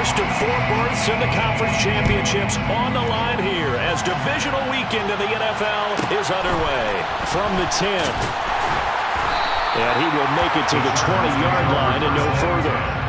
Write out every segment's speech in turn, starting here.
first of 4 berths in the conference championships on the line here as divisional weekend of the NFL is underway. From the 10. And he will make it to the 20-yard line and no further.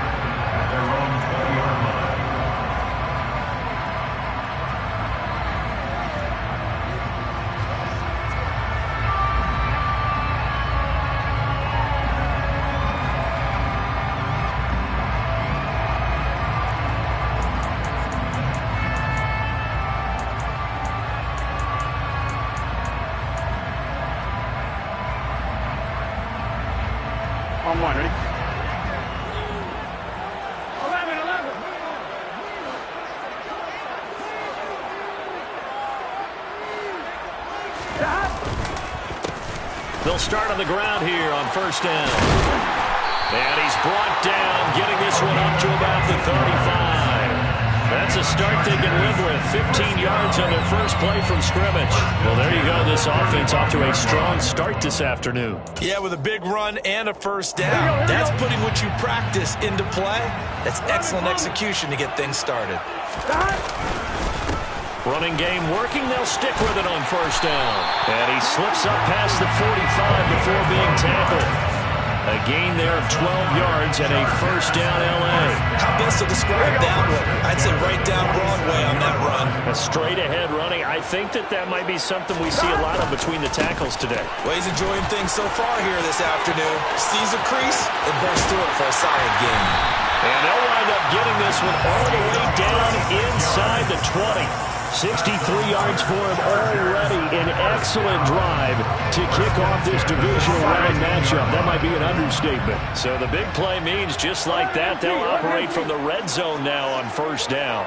On one, ready? 11. They'll start on the ground here on first down. And he's brought down, getting this one up to about the 35. That's a start they can live with. 15 yards on their first play from scrimmage. Well, there you go. This offense off to a strong start this afternoon. Yeah, with a big run and a first down. That's putting what you practice into play. That's excellent execution to get things started. Running game working. They'll stick with it on first down. And he slips up past the 45 before being tackled. A gain there of 12 yards and a first down L.A. How best to describe that one? I'd say right down Broadway on that run. A straight-ahead running. I think that might be something we see a lot of between the tackles today. Well, he's enjoying things so far here this afternoon. Sees a crease and bursts through it for a solid gain. And they'll wind up getting this one all the way down inside the 20. 63 yards for him already. An excellent drive to kick off this divisional round matchup. That might be an understatement. So the big play means just like that, they'll operate from the red zone now on first down.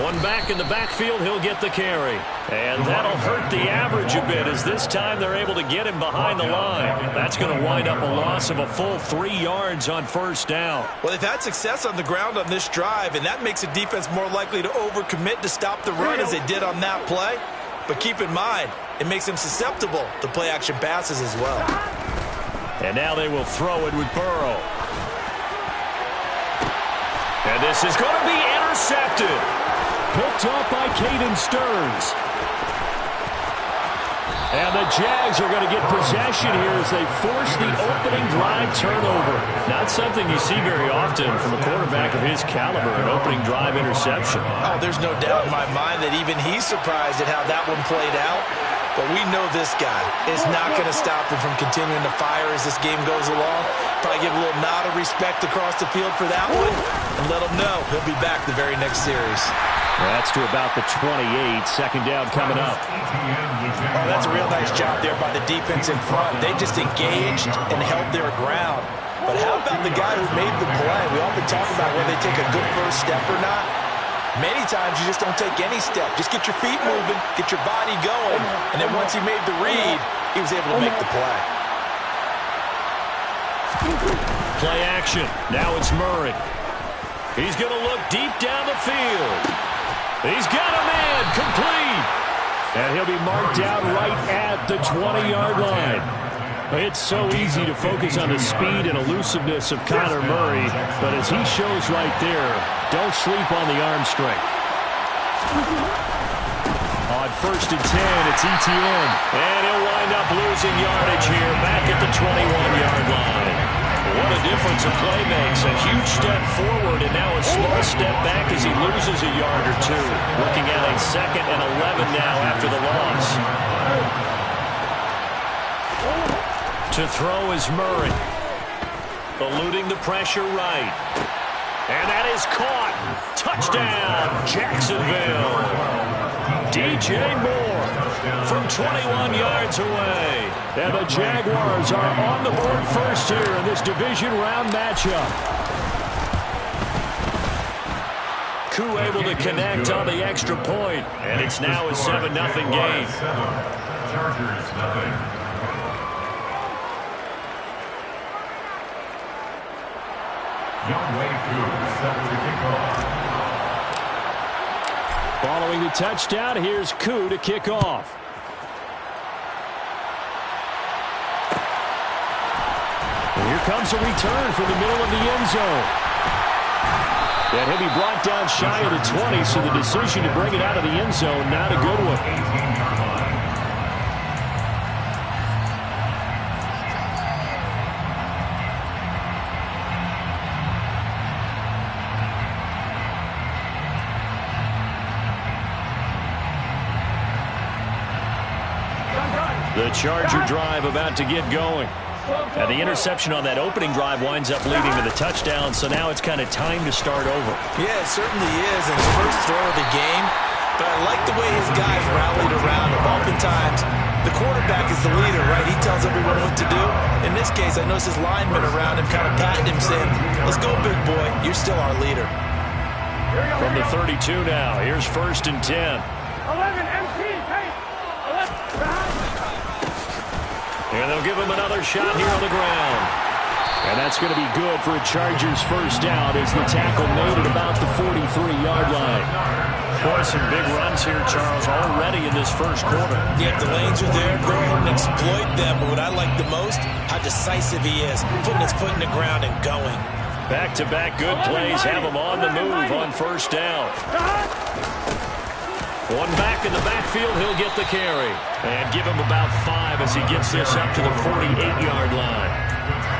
One back in the backfield, he'll get the carry. And that'll hurt the average a bit as this time they're able to get him behind the line. That's going to wind up a loss of a full 3 yards on first down. Well, they've had success on the ground on this drive, and that makes a defense more likely to overcommit to stop the run as they did on that play. But keep in mind, it makes them susceptible to play-action passes as well. And now they will throw it with Burrow. And this is going to be intercepted. Picked off by Caden Stearns. And the Jags are going to get possession here as they force the opening drive turnover. Not something you see very often from a quarterback of his caliber, an opening drive interception. Oh, there's no doubt in my mind that even he's surprised at how that one played out. But we know this guy is not going to stop him from continuing to fire as this game goes along. Probably give a little nod of respect across the field for that one and let him know he'll be back the very next series. That's to about the 28. Second down coming up. Oh, that's a real nice job there by the defense in front. They just engaged and held their ground. But how about the guy who made the play? We often talk about whether they take a good first step or not. Many times you just don't take any step. Just get your feet moving, get your body going, and then once he made the read, he was able to make the play. Play action. Now it's Murray. He's going to look deep down the field. He's got a man complete. And he'll be marked out right at the 20-yard line. It's so easy to focus on the speed and elusiveness of Kyler Murray, but as he shows right there, don't sleep on the arm strength. On first and 10, it's Etienne. And he'll wind up losing yardage here back at the 21-yard line. What a difference a play makes. A huge step forward and now a small step back as he loses a yard or two. Looking at a 2nd and 11 now after the loss. To throw is Murray. Eluding the pressure right. And that is caught. Touchdown, Jacksonville. DJ Moore from 21 yards away. And the Jaguars are on the board first here in this division round matchup. Koo able to connect on the extra point. And it's now a 7-0 game. Chargers, nothing. Younghoe Koo set to kick off. Following the touchdown, here's Koo to kick off. Here comes a return from the middle of the end zone. And he'll be brought down shy of the 20, so the decision to bring it out of the end zone, not a good one. The Charger drive about to get going. And the interception on that opening drive winds up leading to the touchdown, so now it's kind of time to start over. Yeah, it certainly is, and his first throw of the game. But I like the way his guys rallied around him. Oftentimes, the quarterback is the leader, right? He tells everyone what to do. In this case, I noticed his linemen around him kind of patting him, saying, let's go, big boy. You're still our leader. From the 32 now, here's 1st and 10. 11, MC, hey, 11, And they'll give him another shot here on the ground. And that's going to be good for a Chargers first down as the tackle made at about the 43-yard line. Boy, some big runs here, Charles, already in this first quarter. Yeah, if the lanes are there, go ahead and exploit them. But what I like the most, how decisive he is, putting his foot in the ground and going. Back-to-back good plays have him on the move on first down. One back in the backfield, he'll get the carry. And give him about 5 as he gets this up to the 48-yard line.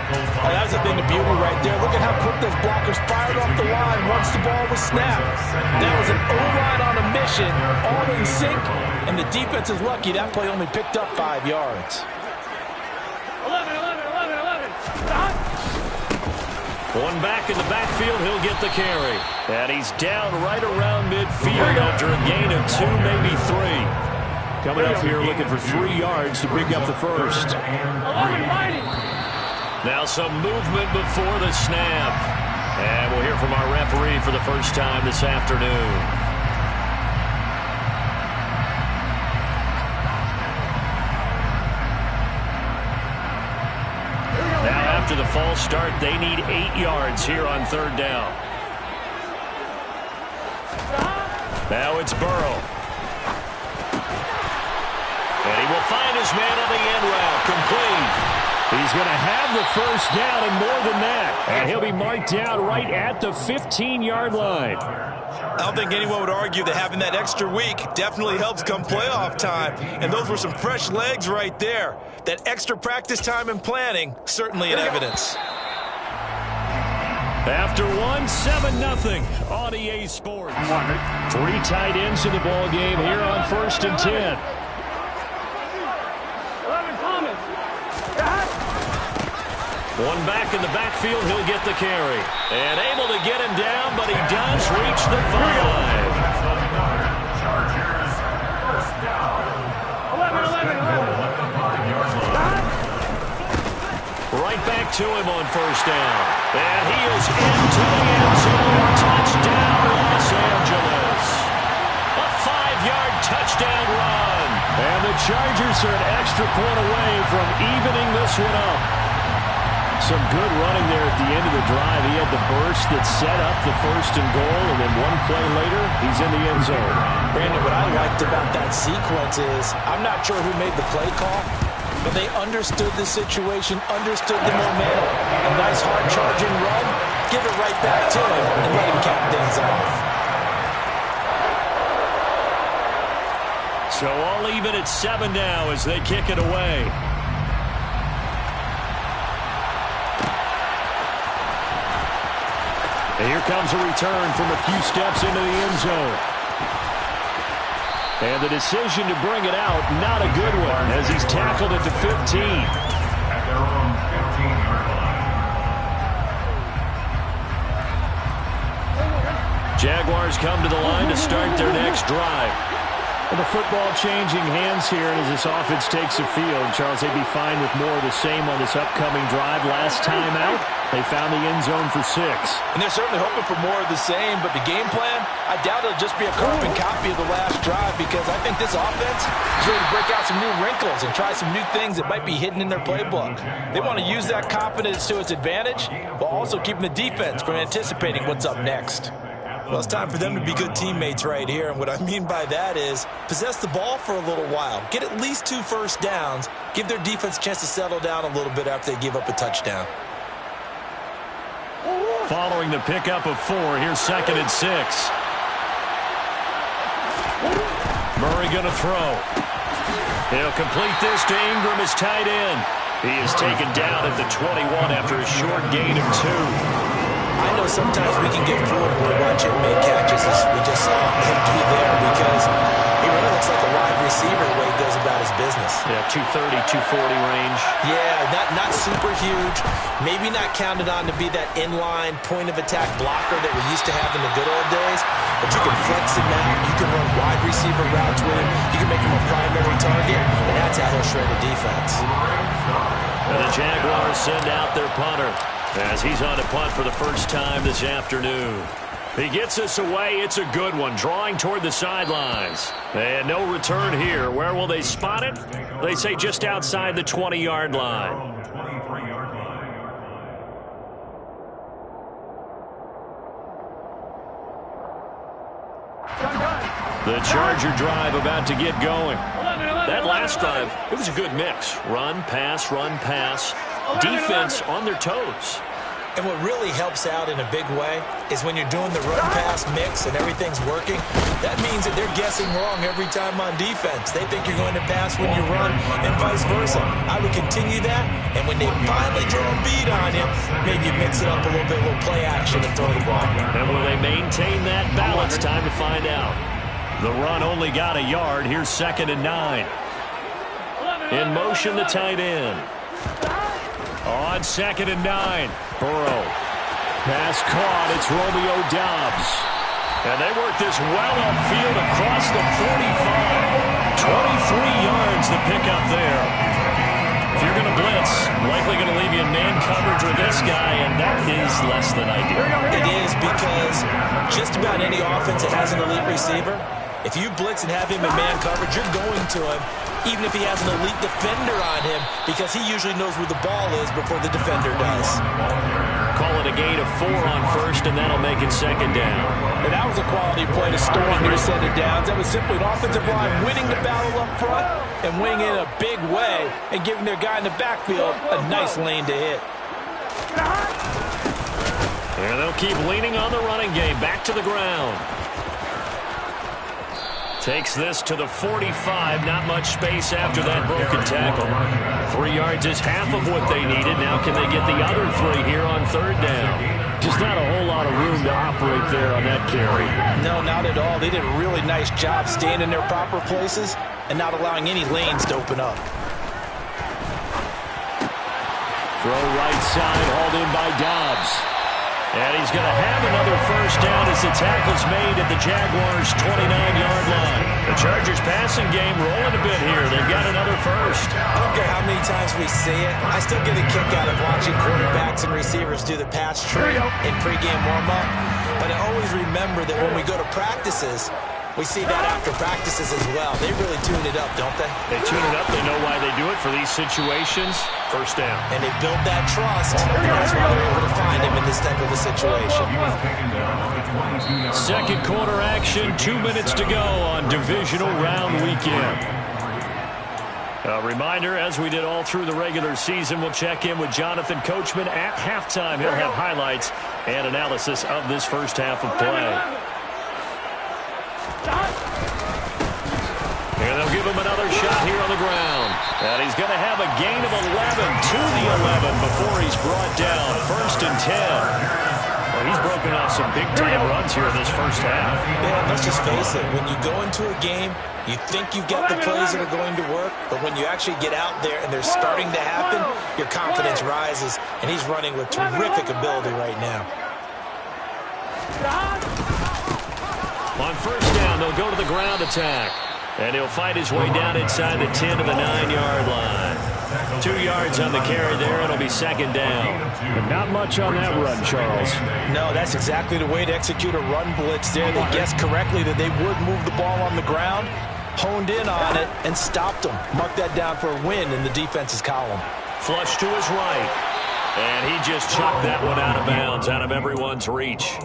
Oh, that's the thing of beauty right there. Look at how quick those blockers fired off the line once the ball was snapped. That was an O-line on a mission, all in sync, and the defense is lucky that play only picked up 5 yards. 11, 11, 11, 11. Stop. One back in the backfield, he'll get the carry. And he's down right around midfield after a gain of 2, maybe 3. Coming up here looking for 3 yards to pick up the first. Now some movement before the snap. And we'll hear from our referee for the first time this afternoon. Now after the false start, they need 8 yards here on 3rd down. Now it's Burrow. And he will find his man on the end route. Complete. He's going to have the first down and more than that. And he'll be marked down right at the 15-yard line. I don't think anyone would argue that having that extra week definitely helps come playoff time. And those were some fresh legs right there. That extra practice time and planning, certainly in evidence. After 7-0 on EA Sports. 3 tight ends in the ball game here on 1st and 10. One back in the backfield, he'll get the carry. And able to get him down, but he does reach the 5. Chargers, first down. 11. Right back to him on first down. And he is into the end zone. Touchdown, Los Angeles. A 5-yard touchdown run. And the Chargers are an extra point away from evening this one up. Some good running there at the end of the drive. He had the burst that set up the 1st and goal, and then one play later, he's in the end zone. Brandon, what I liked about that sequence is, I'm not sure who made the play call, but they understood the situation, understood the momentum. A nice hard charging run, give it right back to him, and let him cap things off. So all even at 7 now as they kick it away. And here comes a return from a few steps into the end zone. And the decision to bring it out, not a good one, as he's tackled at the 15. At their own 15-yard line. Jaguars come to the line to start their next drive. And the football changing hands here as this offense takes the field. Charles, they'd be fine with more of the same on this upcoming drive. Last time out, they found the end zone for 6. And they're certainly hoping for more of the same, but the game plan, I doubt it'll just be a carbon copy of the last drive, because I think this offense is ready to break out some new wrinkles and try some new things that might be hidden in their playbook. They want to use that confidence to its advantage, while also keeping the defense from anticipating what's up next. Well, it's time for them to be good teammates right here, and what I mean by that is possess the ball for a little while, get at least 2 first downs, give their defense a chance to settle down a little bit after they give up a touchdown. following the pickup of 4. Here's 2nd and 6. Murray going to throw. He'll complete this to Ingram, his tight end. He is taken down at the 21 after a short gain of 2. I know sometimes we can get fooled when we watch him make catches, as we just saw him do there, because he really looks like a wide receiver the way he goes about his business. Yeah, 230, 240 range. Yeah, not super huge. Maybe not counted on to be that inline point-of-attack blocker that we used to have in the good old days, but you can flex him out. You can run wide receiver routes with him. You can make him a primary target, and that's how he'll shred a defense. And the Jaguars send out their punter as he's on to punt for the first time this afternoon. He gets us away. It's a good one, drawing toward the sidelines. And no return here. Where will they spot it? They say just outside the 20-yard line. The Charger drive about to get going. That last drive, it was a good mix. Run, pass, run, pass. Defense on their toes. And what really helps out in a big way is when you're doing the run-pass mix and everything's working, that means that they're guessing wrong every time on defense. They think you're going to pass when you run and vice versa. I would continue that, and when they finally draw a beat on you, maybe mix it up a little bit with play action and throw the ball. And will they maintain that balance? Time to find out. The run only got a yard. Here's 2nd and 9. In motion, the tight end. On 2nd and 9. Burrow. Pass caught. It's Romeo Doubs. And they work this well upfield across the 45. 23 yards the pickup there. If you're going to blitz, likely going to leave you in man coverage with this guy, and that is less than ideal. It is, because just about any offense that has an elite receiver, if you blitz and have him in man coverage, you're going to him, even if he has an elite defender on him, because he usually knows where the ball is before the defender does. Call it a gain of 4 on first, and that'll make it 2nd down. And that was a quality play to start intercepted downs. That was simply an offensive line winning the battle up front and winning in a big way and giving their guy in the backfield a nice lane to hit. And they'll keep leaning on the running game. Back to the ground. Takes this to the 45. Not much space after that broken tackle. 3 yards is half of what they needed. Now can they get the other 3 here on 3rd down? Just not a whole lot of room to operate there on that carry. No, not at all. They did a really nice job staying in their proper places and not allowing any lanes to open up. Throw right side, hauled in by Doubs. And he's going to have another first down as the tackle's made at the Jaguars' 29-yard line. The Chargers passing game rolling a bit here. They've got another first. I don't care how many times we see it. I still get a kick out of watching quarterbacks and receivers do the pass tree in pregame warm-up. But I always remember that when we go to practices, we see that after practices as well. They really tune it up, don't they? They tune it up. They know why they do it for these situations. First down. And they build that trust, and that's why they're able to find him in this type of a situation. 2nd quarter action, 2 minutes to go on divisional round weekend. A reminder, as we did all through the regular season, we'll check in with Jonathan Coachman at halftime. He'll have highlights and analysis of this first half of play. And they'll give him another shot here on the ground. And he's going to have a gain of 11 to the 11 before he's brought down. 1st and 10. Well, he's broken off some big-time runs here in this first half. Yeah, let's just face it. When you go into a game, you think you've got the plays that are going to work, but when you actually get out there and they're starting to happen, your confidence rises, and he's running with terrific ability right now. On first down, they'll go to the ground attack. And he'll fight his way down inside the 10 to the 9-yard line. 2 yards on the carry there. It'll be 2nd down. But not much on that run, Charles. No, that's exactly the way to execute a run blitz there. They guessed correctly that they would move the ball on the ground, honed in on it, and stopped them. Mark that down for a win in the defense's column. Flush to his right. And he just chucked that one out of bounds, out of everyone's reach.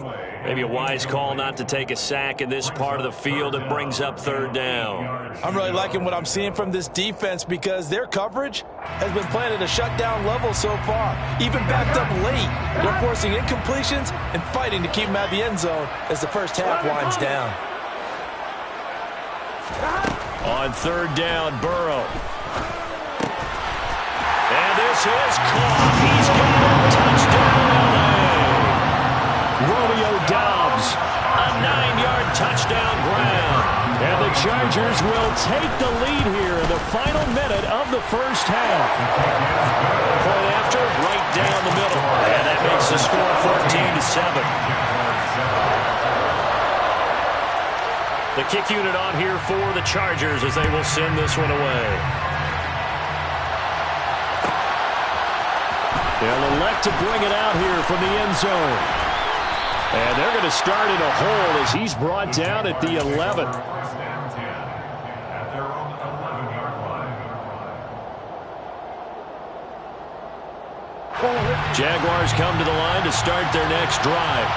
Maybe a wise call not to take a sack in this part of the field. It brings up 3rd down. I'm really liking what I'm seeing from this defense because their coverage has been playing at a shutdown level so far. Even backed up late, they're forcing incompletions and fighting to keep them out of the end zone as the first half winds down. On third down, Burrow. And this is caught. He's got a touchdown, LA. Romeo Doubs, a 9-yard touchdown ground. And the Chargers will take the lead here in the final minute of the first half. Point after, right down the middle. And that makes the score 14-7. The kick unit on here for the Chargers as they will send this one away. They'll elect to bring it out here from the end zone. And they're going to start in a hole as he's brought down at the 11. Jaguars come to the line to start their next drive.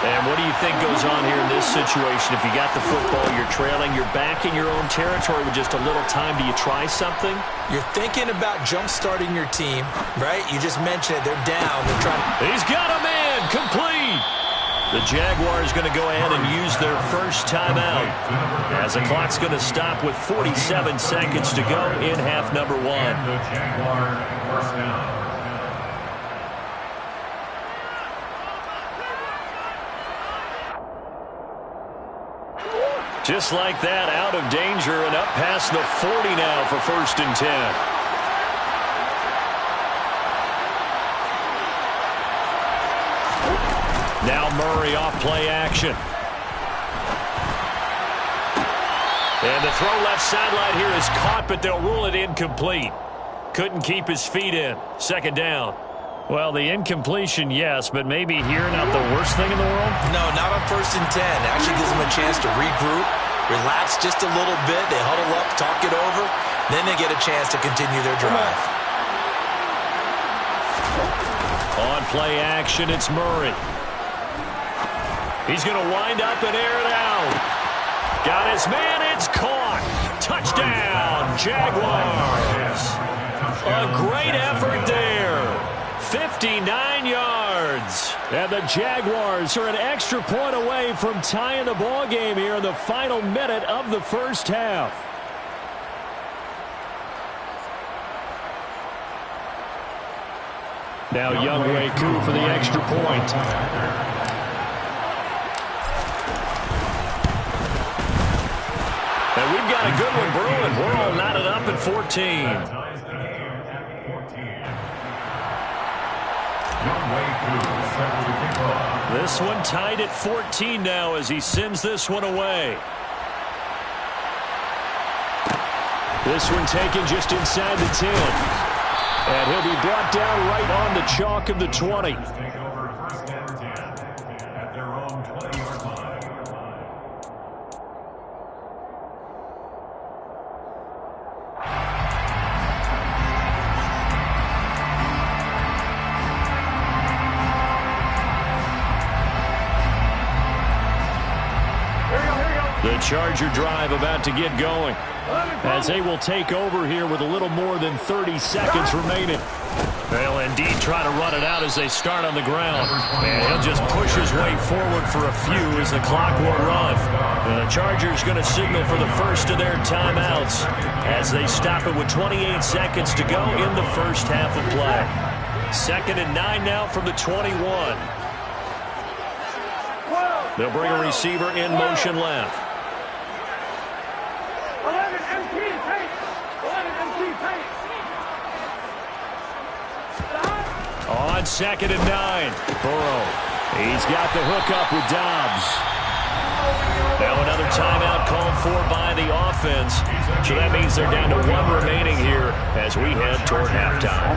And what do you think goes on here in this situation? If you got the football, you're trailing, you're back in your own territory with just a little time. Do you try something? You're thinking about jump-starting your team, right? You just mentioned it. They're down. They're trying. He's got a man. Complete. The Jaguars going to go ahead and use their first timeout as the clock's going to stop with 47 seconds to go in half number 1. The Jaguar first down. Just like that, out of danger and up past the 40 now for 1st and 10. Now Murray off play action. And the throw left sideline here is caught, but they'll rule it incomplete. Couldn't keep his feet in. 2nd down. Well, the incompletion, yes, but maybe here not the worst thing in the world? No, not on 1st and 10. It actually gives them a chance to regroup, relax just a little bit. They huddle up, talk it over. Then they get a chance to continue their drive. On play action, it's Murray. He's going to wind up and air it out. Got his man, it's caught. Touchdown, Jaguars. A great effort there. 59 yards. And the Jaguars are an extra point away from tying the ball game here in the final minute of the first half. Now Younghoe Koo for the extra point. And we've got a good one brewing. We're all knotted up at 14. This one tied at 14 now as he sends this one away. This one taken just inside the 10. And he'll be brought down right on the chalk of the 20. The Charger drive about to get going as they will take over here with a little more than 30 seconds remaining. They'll indeed try to run it out as they start on the ground. And he'll just push his way forward for a few as the clock will run. The Chargers going to signal for the first of their timeouts as they stop it with 28 seconds to go in the first half of play. 2nd and 9 now from the 21. They'll bring a receiver in motion left. 11 MT pace. 11 MT pace. On 2nd and 9. Burrow. He's got the hook up with Doubs. Now another timeout called for by the offense. So that means they're down to 1 remaining here as we head toward halftime.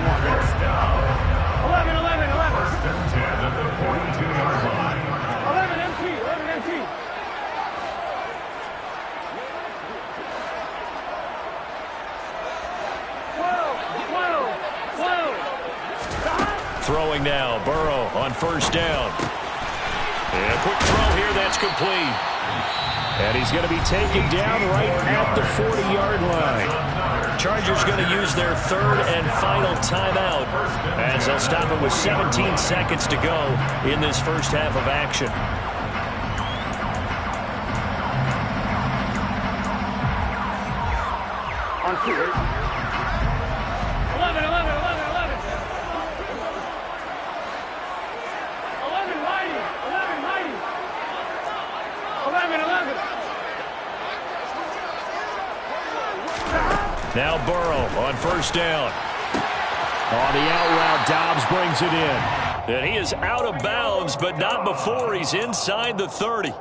11, 11, 11. First and 10 at the 42-yard line. 11 MT, 11 MT. Throwing now, Burrow on 1st down. And a quick throw here that's complete. And he's going to be taken down right at the 40-yard line. Chargers going to use their third and final timeout as they'll stop it with 17 seconds to go in this first half of action. On 2, 11, 11, 11, 11. 11 mighty, 11 mighty. 11, 11. Now Burrow on first down. On the out route, Dobbs brings it in. And he is out of bounds, but not before he's inside the 30.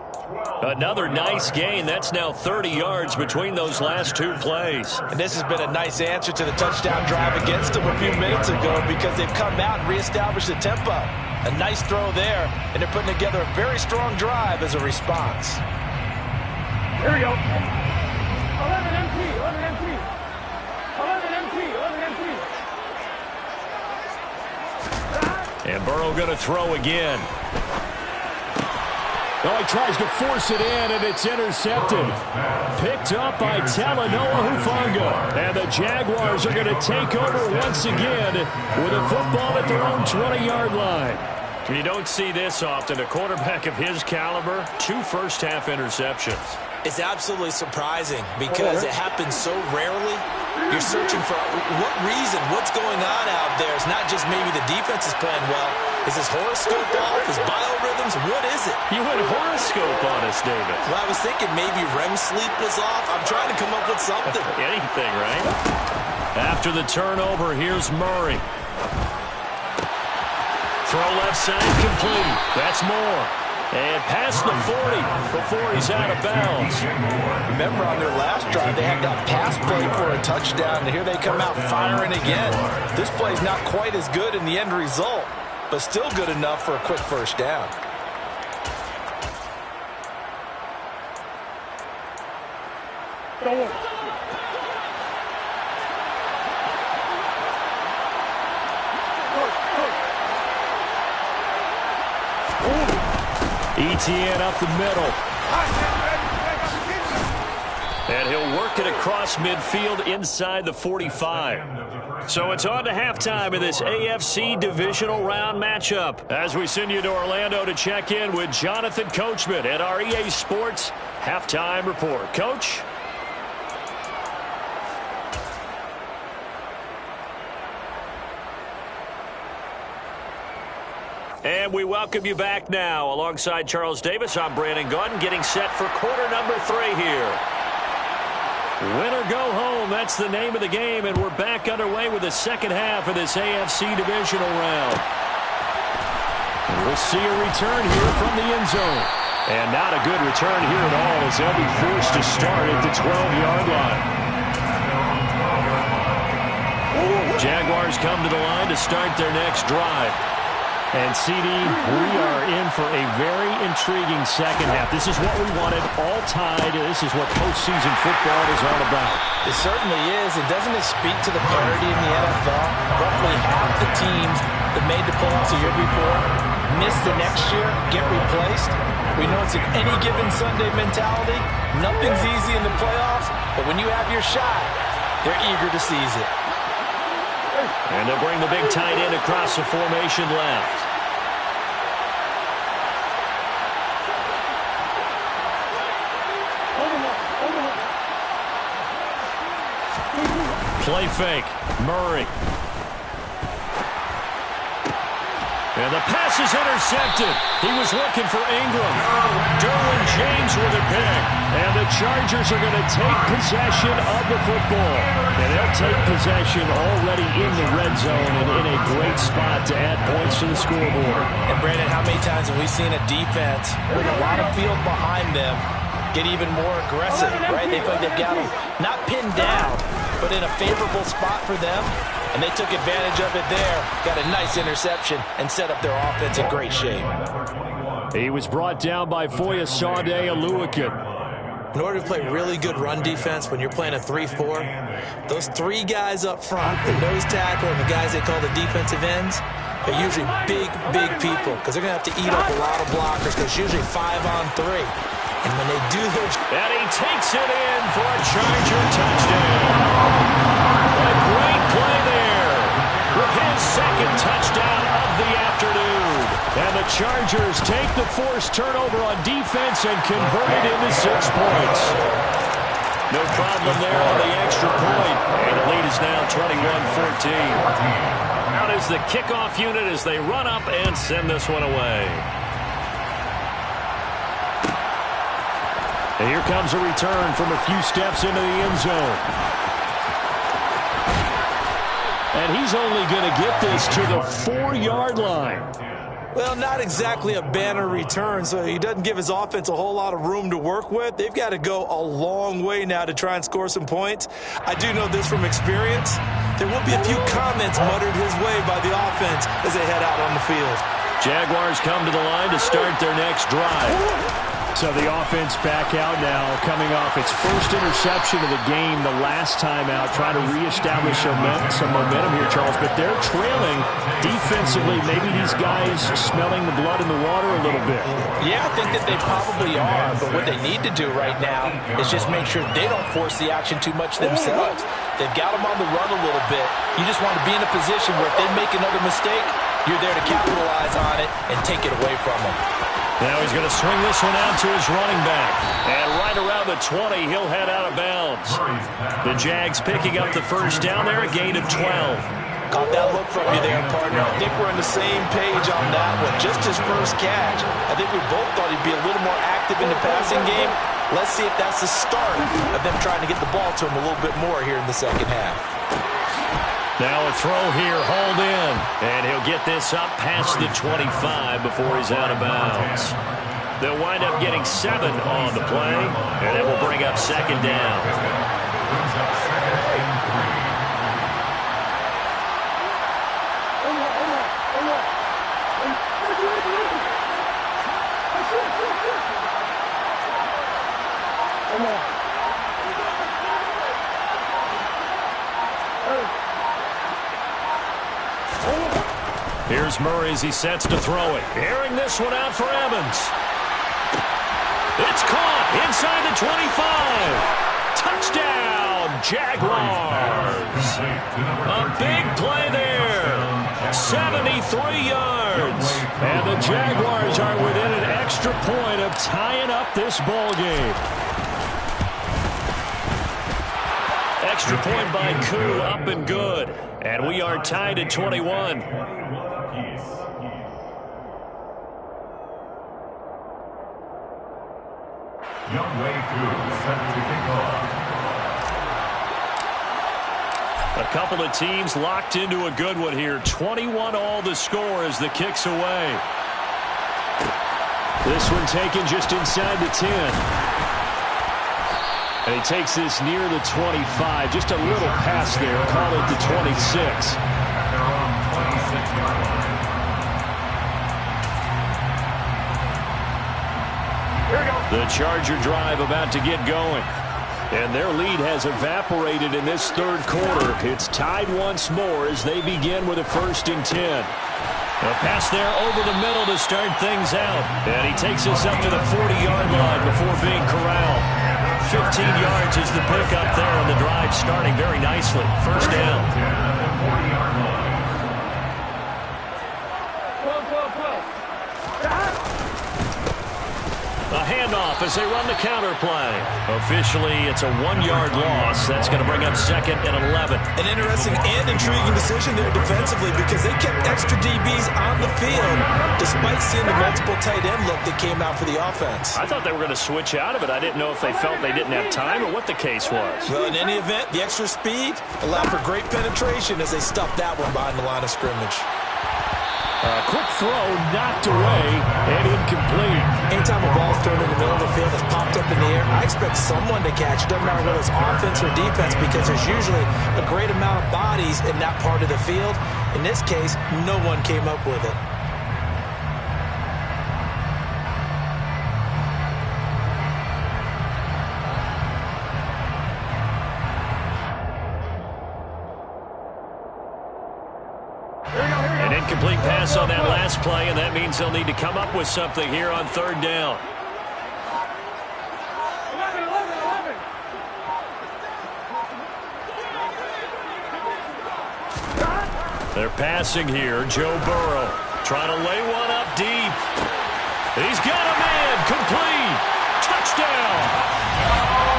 Another nice gain. That's now 30 yards between those last two plays. And this has been a nice answer to the touchdown drive against them a few minutes ago because they've come out and reestablished the tempo. A nice throw there, and they're putting together a very strong drive as a response. Here we go. 11 MT, 11 MT. 11 MT, 11 MT. And Burrow going to throw again. Oh, he tries to force it in, and it's intercepted. Picked up by Talanoa Hufanga. And the Jaguars are going to take over once again with a football at their own 20-yard line. You don't see this often. A quarterback of his caliber, 2 first-half interceptions. It's absolutely surprising because it happens so rarely. You're searching for what reason, what's going on out there. It's not just maybe the defense is playing well. Is his horoscope off? His biorhythms? What is it? You went horoscope on us, David. Well, I was thinking maybe REM sleep was off. I'm trying to come up with something. Anything, right? After the turnover, here's Murray. Throw left side complete. That's Moore. And past the 40 before he's out of bounds. Remember on their last drive, they had that pass play for a touchdown, and here they come out firing again. This play's not quite as good in the end result, but still good enough for a quick first down. ETN up the middle. And he'll work it across midfield inside the 45. So it's on to halftime in this AFC divisional round matchup as we send you to Orlando to check in with Jonathan Coachman at our EA Sports Halftime Report. Coach? And we welcome you back now. Alongside Charles Davis, I'm Brandon Gaudin, getting set for quarter number 3 here. Win or go home, that's the name of the game, and we're back underway with the second half of this AFC divisional round. We'll see a return here from the end zone. And not a good return here at all as they'll be forced to start at the 12-yard line. Jaguars come to the line to start their next drive. And, CD, we are in for a very intriguing second half. This is what we wanted, all tied. This is what postseason football is all about. It certainly is. And doesn't it speak to the parity in the NFL? Roughly half the teams that made the playoffs the year before miss the next year, get replaced. We know it's an any given Sunday mentality. Nothing's easy in the playoffs, but when you have your shot, they're eager to seize it. And they'll bring the big tight end across the formation left. Play fake. Murray. And the pass is intercepted. He was looking for Ingram. Derwin James with a pick. And the Chargers are going to take possession of the football. And they'll take possession already in the red zone and in a great spot to add points to the scoreboard. And, Brandon, how many times have we seen a defense with a lot of field behind them get even more aggressive, right? They feel like they've got them not pinned down, but in a favorable spot for them. And they took advantage of it there, got a nice interception, and set up their offense in great shape. He was brought down by Foyesade Oluokun. In order to play really good run defense when you're playing a 3-4, those 3 guys up front, the nose tackle and the guys they call the defensive ends, They're usually big, big people because they're going to have to eat up a lot of blockers because usually 5-on-3. And when they do their... And he takes it in for a Charger touchdown. A great play there with his second touchdown of the afternoon. And the Chargers take the forced turnover on defense and convert it into 6 points. No problem there on the extra point. And the lead is now 21-14. Out is the kickoff unit as they run up and send this one away. And here comes a return from a few steps into the end zone. And he's only going to get this to the 4-yard line. Well, not exactly a banner return, so he doesn't give his offense a whole lot of room to work with. They've got to go a long way now to try and score some points. I do know this from experience. There will be a few comments muttered his way by the offense as they head out on the field. Jaguars come to the line to start their next drive. So the offense back out now, coming off its first interception of the game the last time out, trying to reestablish some momentum here, Charles. But they're trailing defensively. Maybe these guys smelling the blood in the water a little bit. Yeah, I think that they probably are. But what they need to do right now is just make sure they don't force the action too much themselves. They've got them on the run a little bit. You just want to be in a position where if they make another mistake, you're there to capitalize on it and take it away from them. Now he's going to swing this one out to his running back. And right around the 20, he'll head out of bounds. The Jags picking up the first down there, a gain of 12. Caught that look from you there, partner. I think we're on the same page on that one. Just his first catch. I think we both thought he'd be a little more active in the passing game. Let's see if that's the start of them trying to get the ball to him a little bit more here in the second half. Now a throw here, hauled in. And he'll get this up past the 25 before he's out of bounds. They'll wind up getting 7 on the play, and it will bring up second down. Here's Murray as he sets to throw it. Airing this one out for Evans. It's caught inside the 25. Touchdown, Jaguars. A big play there. 73 yards. And the Jaguars are within an extra point of tying up this ball game. Extra point by Koo, up and good. And we are tied at 21. A couple of teams locked into a good one here. 21 all the score as the kick's away. This one taken just inside the 10. And he takes this near the 25. Just a little pass there. Call it the 26. The Charger drive about to get going. And their lead has evaporated in this third quarter. It's tied once more as they begin with a 1st and 10. A pass there over the middle to start things out. And he takes us up to the 40-yard line before being corralled. 15 yards is the pickup there, and the drive starting very nicely. First down. A handoff as they run the counter play. Officially, it's a 1-yard loss. That's going to bring up 2nd and 11. An interesting and intriguing decision there defensively because they kept extra DBs on the field despite seeing the multiple tight end look that came out for the offense. I thought they were going to switch out of it. I didn't know if they felt they didn't have time or what the case was. Well, in any event, the extra speed allowed for great penetration as they stuffed that one behind the line of scrimmage. A quick throw knocked away and incomplete. Anytime a ball's thrown in the middle of the field that's popped up in the air, I expect someone to catch. It doesn't matter whether it's offense or defense because there's usually a great amount of bodies in that part of the field. In this case, no one came up with it. Incomplete pass on that last play, and that means they'll need to come up with something here on third down. They're passing here. Joe Burrow trying to lay one up deep. He's got a man. Complete. Touchdown.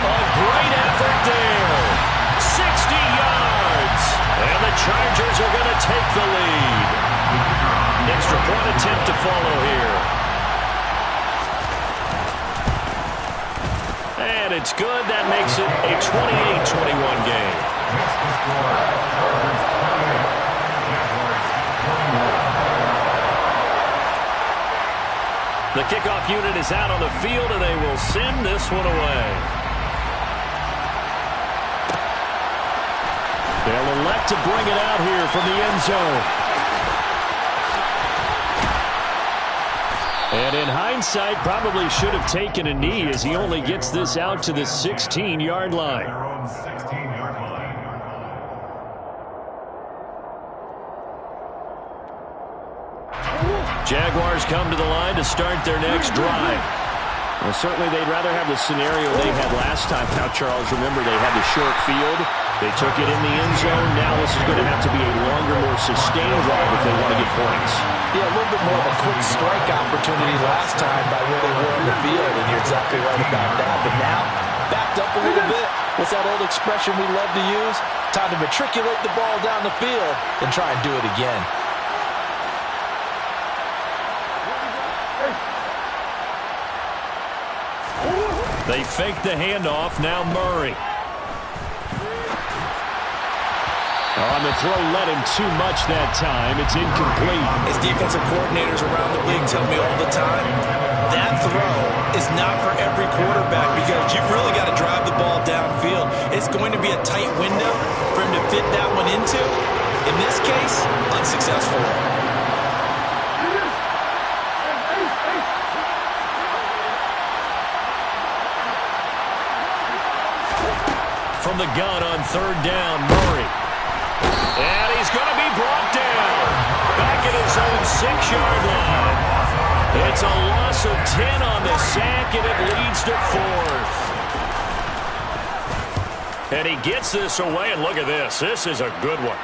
A great effort there. 60 yards. And the Chargers are going to take the lead. Extra point attempt to follow here. And it's good. That makes it a 28-21 game. The kickoff unit is out on the field, and they will send this one away. They'll elect to bring it out here from the end zone. And in hindsight, probably should have taken a knee as he only gets this out to the 16-yard line. Jaguars come to the line to start their next drive. Well, certainly they'd rather have the scenario they had last time. Now, Charles, remember they had the short field. They took it in the end zone. Now this is going to have to be a longer, more sustained drive if they want to get points. Yeah, a little bit more of a quick strike opportunity last time by where they were on the field, and you're exactly right about that. But now, backed up a little bit. What's that old expression we love to use? Time to matriculate the ball down the field and try and do it again. They fake the handoff. Now Murray. On the throw, led him too much that time. It's incomplete. As defensive coordinators around the league tell me all the time, that throw is not for every quarterback because you've really got to drive the ball downfield. It's going to be a tight window for him to fit that one into. In this case, unsuccessful. From the gun on third down, Murray. And he's going to be brought down. Back at his own 6-yard line. It's a loss of 10 on the sack, and it leads to fourth. And he gets this away, and look at this. This is a good one.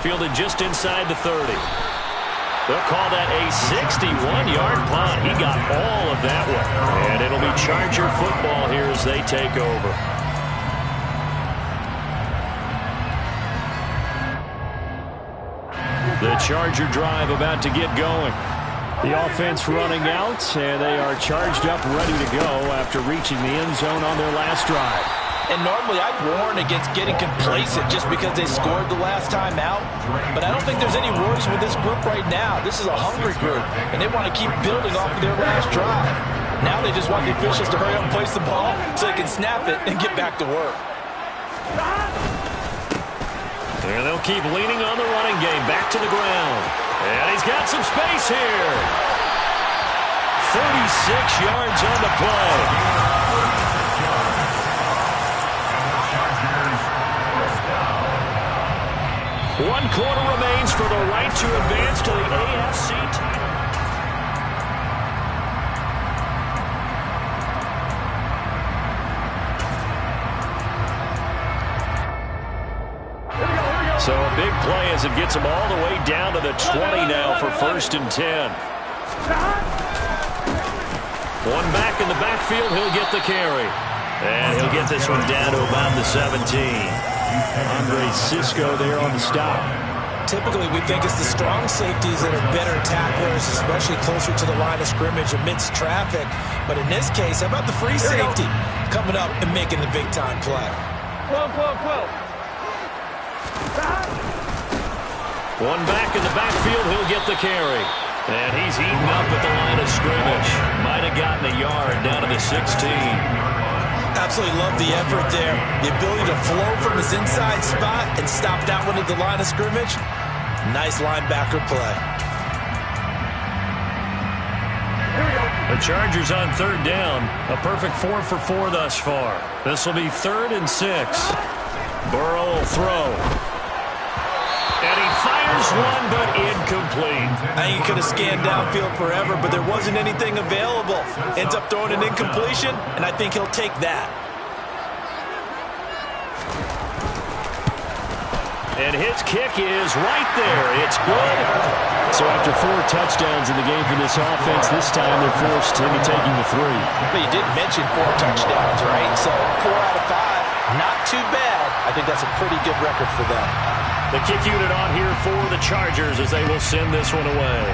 Fielded just inside the 30. They'll call that a 61-yard punt. He got all of that one. And it'll be Charger football here as they take over. The Charger drive about to get going. The offense running out, and they are charged up, ready to go after reaching the end zone on their last drive. And normally I'd warn against getting complacent just because they scored the last time out. But I don't think there's any worries with this group right now. This is a hungry group, and they want to keep building off of their last drive. Now they just want the officials to hurry up and place the ball so they can snap it and get back to work. And they'll keep leaning on the running game. Back to the ground. And he's got some space here. 36 yards on the play. One quarter remains for the right to advance to the AFC title. So a big play as it gets him all the way down to the 20 now for 1st and 10. One back in the backfield, he'll get the carry. And he'll get this one down to about the 17. Andre Cisco there on the stop. Typically, we think it's the strong safeties that are better tacklers, especially closer to the line of scrimmage amidst traffic. But in this case, how about the free safety coming up and making the big-time play? One back in the backfield, he'll get the carry. And he's eaten up at the line of scrimmage. Might have gotten a yard down to the 16. Absolutely love the effort there. The ability to flow from his inside spot and stop that one at the line of scrimmage. Nice linebacker play. The Chargers on third down. A perfect 4 for 4 thus far. This will be 3rd and 6. Burrow will throw. And he fires. Fires one, but incomplete. I think he could have scanned downfield forever, but there wasn't anything available. Ends up throwing an incompletion, and I think he'll take that. And his kick is right there. It's good. So after 4 touchdowns in the game for this offense, this time they're forced into taking the 3. But you did mention 4 touchdowns, right? So 4 out of 5, not too bad. I think that's a pretty good record for them. The kick unit on here for the Chargers as they will send this one away.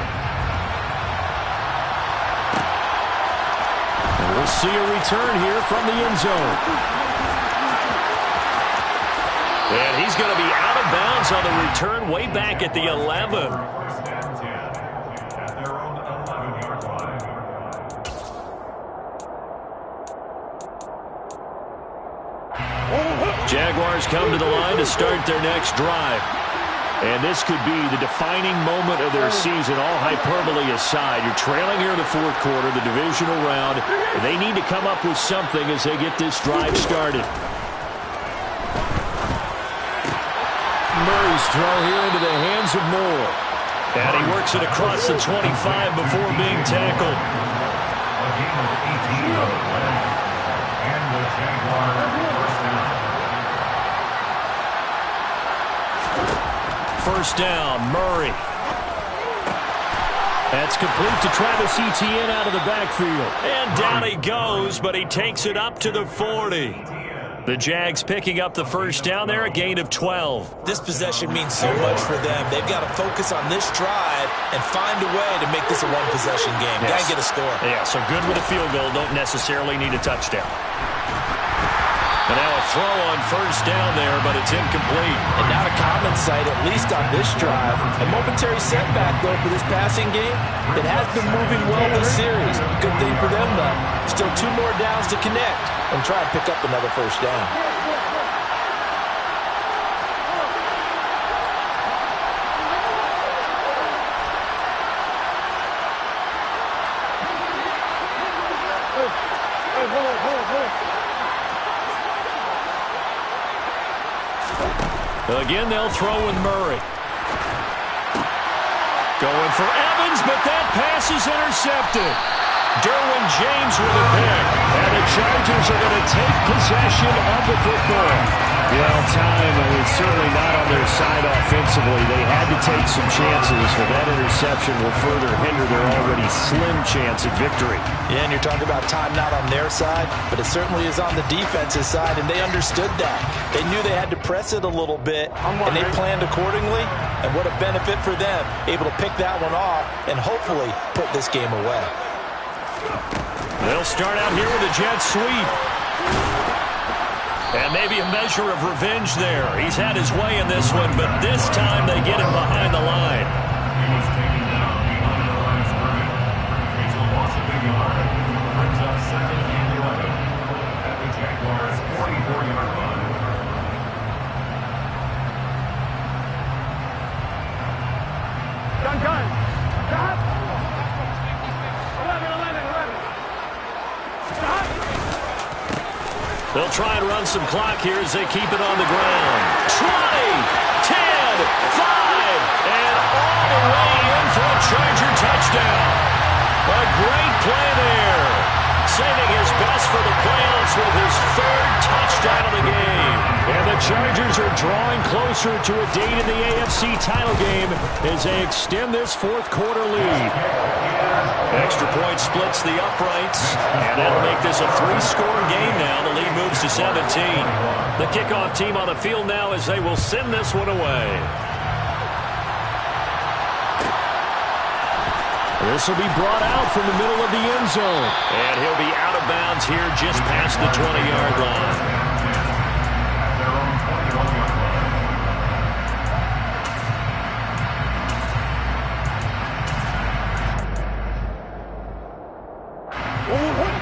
And we'll see a return here from the end zone. And he's going to be out of bounds on the return way back at the 11. First and 10 at their own 11-yard line. Jaguars come to the line to start their next drive. And this could be the defining moment of their season, all hyperbole aside. You're trailing here in the 4th quarter, the divisional round. And they need to come up with something as they get this drive started. Murray's throw here into the hands of Moore. And he works it across the 25 before being tackled. A game of 18 on the play. And the Jaguars first down. First down, Murray. That's complete to Travis Etienne out of the backfield. And down he goes, but he takes it up to the 40. The Jags picking up the first down there, a gain of 12. This possession means so much for them. They've got to focus on this drive and find a way to make this a one-possession game. Yes. Got to get a score. Yeah, so good with a field goal. Don't necessarily need a touchdown. And now a throw on first down there, but it's incomplete. And not a common sight, at least on this drive. A momentary setback, though, for this passing game. It has been moving well this series. Good thing for them, though. Still 2 more downs to connect and try and pick up another first down. Again, they'll throw with Murray. Going for Evans, but that pass is intercepted. Derwin James with a pick. And the Chargers are going to take possession of the football. Well, time, certainly not on their side offensively. They had to take some chances, but that interception will further hinder their already slim chance at victory. Yeah, and you're talking about time not on their side, but it certainly is on the defense's side, and they understood that. They knew they had to press it a little bit, and they planned accordingly, and what a benefit for them, able to pick that one off and hopefully put this game away. They'll start out here with a jet sweep. And maybe a measure of revenge there. He's had his way in this one, but this time they get him behind the line. He was taken down behind the line of scrimmage. Takes a loss of a yard. Brings up 2nd and 11 at the Jaguars' 44-yard line. Gun. Stop. 11. They'll try and run some clock here as they keep it on the ground. 20, 10, 5, and all the way in for a Charger touchdown. A great play there. Saving his best for the playoffs with his 3rd touchdown of the game. And the Chargers are drawing closer to a date in the AFC title game as they extend this 4th quarter lead. Extra point splits the uprights, and that'll make this a 3-score game now. The lead moves to 17. The kickoff team on the field now as they will send this one away. This will be brought out from the middle of the end zone. And he'll be out of bounds here just past the 20-yard line.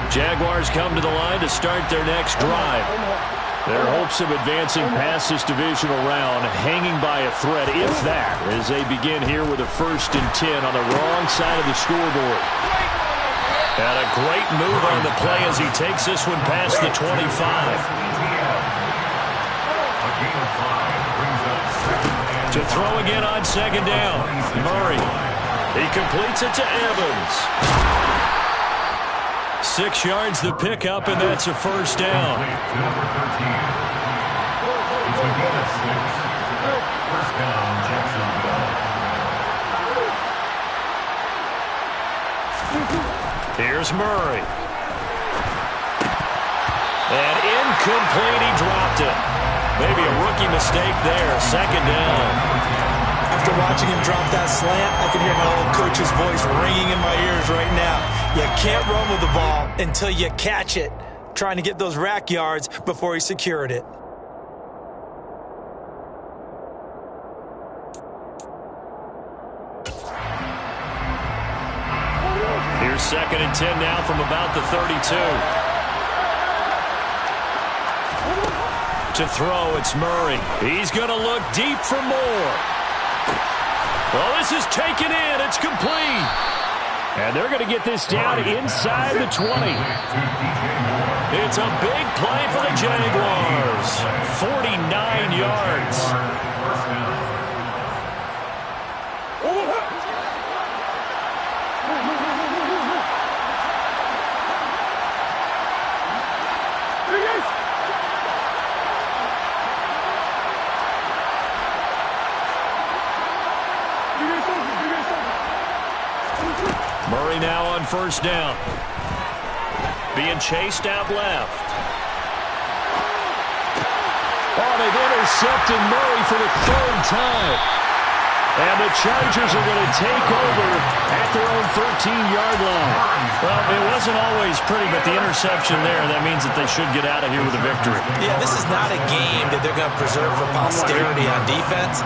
Jaguars come to the line to start their next drive. Their hopes of advancing past this divisional round hanging by a thread, if that, as they begin here with a 1st and 10 on the wrong side of the scoreboard. And a great move on the play as he takes this one past the 25. To throw again on second down. Murray. He completes it to Evans. 6 yards the pickup, and that's a first down. Number 13. He's going to get a 6. First down, Jacksonville. Here's Murray. And incomplete, he dropped it. Maybe a rookie mistake there. Second down. After watching him drop that slant, I can hear my old coach's voice ringing in my ears right now. You can't run with the ball until you catch it. Trying to get those rack yards before he secured it. Here's 2nd and 10 now from about the 32. To throw, it's Murray. He's going to look deep for more. Well, this is taken in. It's complete. And they're going to get this down inside the 20. It's a big play for the Jaguars. 49 yards. Murray now on first down. Being chased out left. Oh, they've intercepted Murray for the 3rd time. And the Chargers are going to take over at their own 13-yard line. Well, it wasn't always pretty, but the interception there, that means that they should get out of here with a victory. Yeah, this is not a game that they're going to preserve for posterity on defense.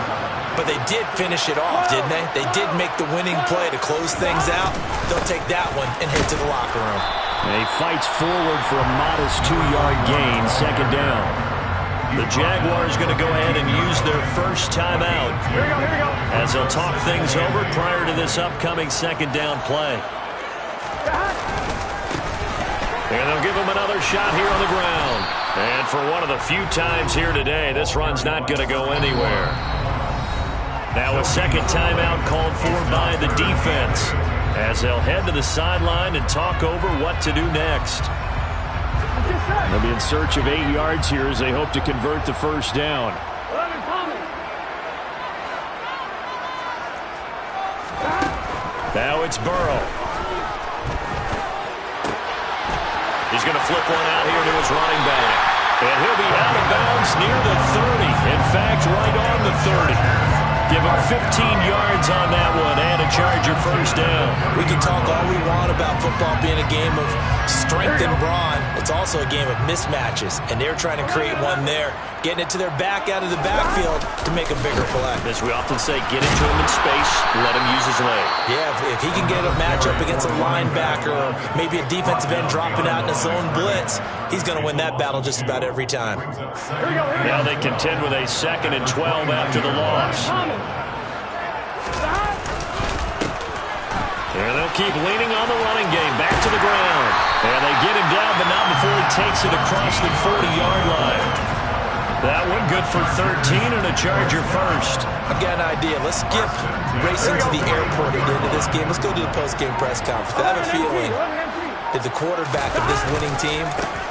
But they did finish it off, didn't they? They did make the winning play to close things out. They'll take that one and head to the locker room. And he fights forward for a modest 2-yard gain, second down. The Jaguars going to go ahead and use their first timeout. Here we go. As they'll talk things over prior to this upcoming second down play. And they'll give him another shot here on the ground. And for one of the few times here today, this run's not going to go anywhere. Now a second timeout called for by the defense as they'll head to the sideline and talk over what to do next. They'll be in search of 8 yards here as they hope to convert the first down. Now it's Burrow. He's going to flip one out here to his running back. And he'll be out of bounds near the 30. In fact, right on the 30. Give him 15 yards on that one and a Charger first down. We can talk all we want about football being a game of strength and brawn. It's also a game of mismatches, and they're trying to create one there, getting it to their back out of the backfield to make a bigger play. As we often say, get into him in space, let him use his leg. Yeah, if he can get a matchup against a linebacker or maybe a defensive end dropping out in a zone blitz, he's going to win that battle just about every time. Now they contend with a 2nd and 12 after the loss. And they'll keep leaning on the running game. Back to the ground. And they get him down, but not before he takes it across the 40-yard line. That one good for 13 and a Charger first. I've got an idea. Let's skip racing to the airport at the end of this game. Let's go to the post-game press conference. I have a feeling that the quarterback of this winning team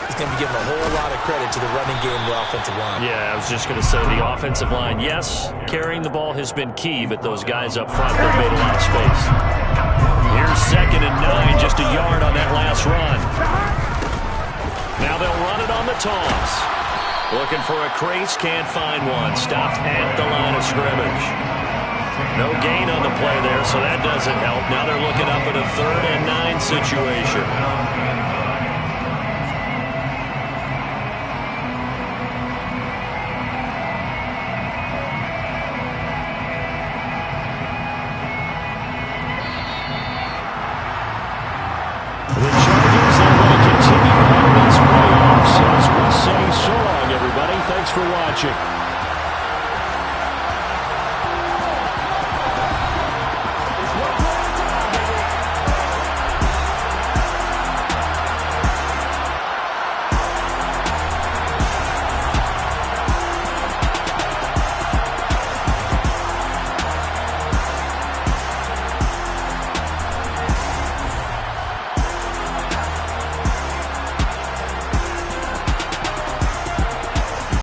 is going to be giving a whole lot of credit to the running game and the offensive line. Yeah, I was just going to say the offensive line. Yes, carrying the ball has been key, but those guys up front, they've made a lot of space. Here's 2nd and 9, just a yard on that last run. Now they'll run it on the toss. Looking for a crease, can't find one. Stopped at the line of scrimmage. No gain on the play there, so that doesn't help. Now they're looking up at a 3rd and 9 situation. The Chargers are going to continue on this playoffs as we say so long, everybody. Thanks for watching.